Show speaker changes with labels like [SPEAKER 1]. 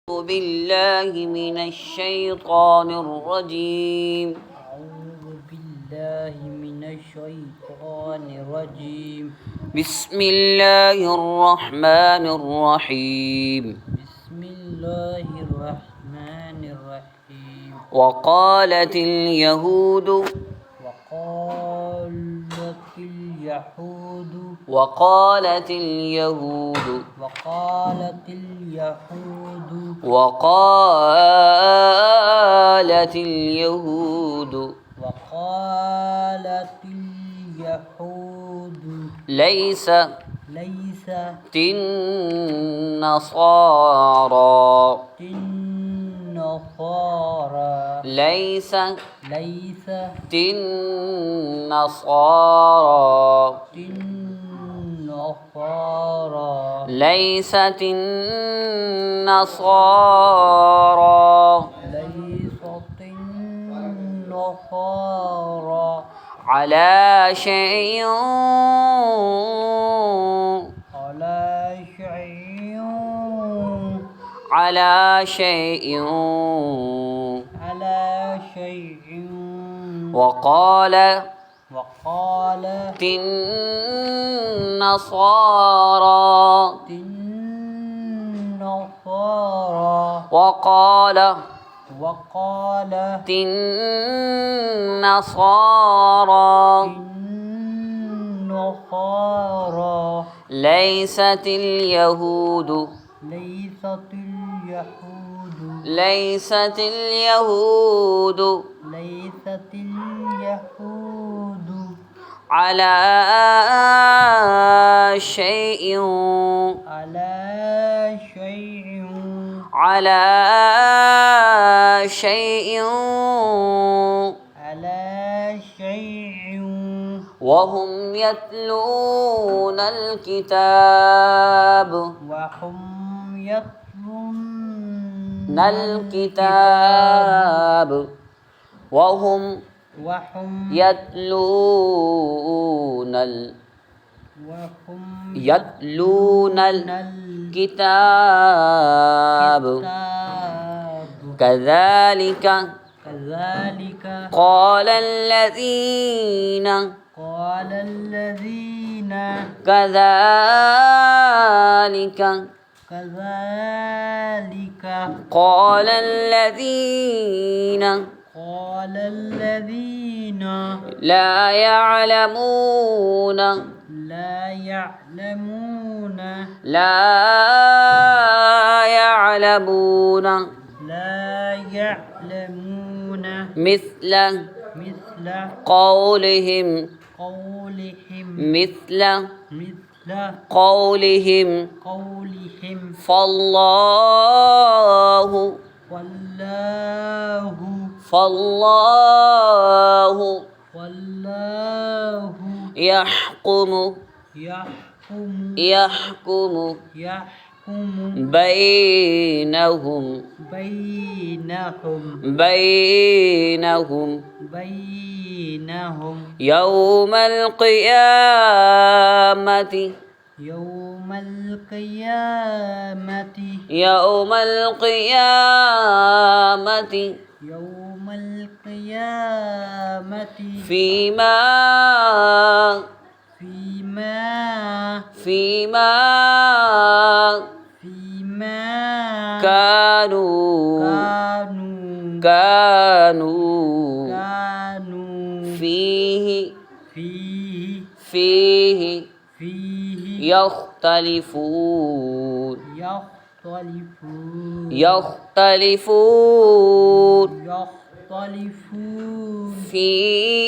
[SPEAKER 1] بالله من الشيطان الرجيم.
[SPEAKER 2] أعوذ بالله من الشيطان الرجيم.
[SPEAKER 1] بسم الله الرحمن الرحيم.
[SPEAKER 2] بسم الله الرحمن الرحيم.
[SPEAKER 1] وقالت اليهود
[SPEAKER 2] وقالت اليهود
[SPEAKER 1] وقالت اليهود
[SPEAKER 2] وقالت اليهود
[SPEAKER 1] وقالت اليهود
[SPEAKER 2] وقالت اليهود
[SPEAKER 1] ليست
[SPEAKER 2] ليست
[SPEAKER 1] النصارى
[SPEAKER 2] النصارى
[SPEAKER 1] ليست
[SPEAKER 2] ليست
[SPEAKER 1] النصارى
[SPEAKER 2] النصارى
[SPEAKER 1] ليست النصارى
[SPEAKER 2] ليست النصارى
[SPEAKER 1] على شيء
[SPEAKER 2] على شيء
[SPEAKER 1] على شيء
[SPEAKER 2] على شيء
[SPEAKER 1] وقالت
[SPEAKER 2] وقالت
[SPEAKER 1] النصارى
[SPEAKER 2] النصارى
[SPEAKER 1] وقالت النصارى
[SPEAKER 2] النصارى
[SPEAKER 1] ليست اليهود
[SPEAKER 2] ليست اليهود
[SPEAKER 1] ليست اليهود
[SPEAKER 2] ليست اليهود
[SPEAKER 1] على شيء
[SPEAKER 2] على شيء
[SPEAKER 1] على شيء
[SPEAKER 2] على شيء
[SPEAKER 1] وهم يتلون الكتاب
[SPEAKER 2] وهم يتلون
[SPEAKER 1] الكتاب وهم
[SPEAKER 2] وهم
[SPEAKER 1] يتلون
[SPEAKER 2] وهم
[SPEAKER 1] يتلون الكتاب كذلك
[SPEAKER 2] كذلك
[SPEAKER 1] قال الذين
[SPEAKER 2] قال الذين
[SPEAKER 1] كذلك
[SPEAKER 2] كذلك
[SPEAKER 1] قال الذين
[SPEAKER 2] قال الذين
[SPEAKER 1] لا يعلمون
[SPEAKER 2] لا يعلمون
[SPEAKER 1] لا يعلمون
[SPEAKER 2] لا يعلمون
[SPEAKER 1] مثل
[SPEAKER 2] مثل
[SPEAKER 1] قولهم مثل قولهم
[SPEAKER 2] قولهم
[SPEAKER 1] فالله يحكم بينهم يوم القيامة فيما كانوا فيه يختلفون فيه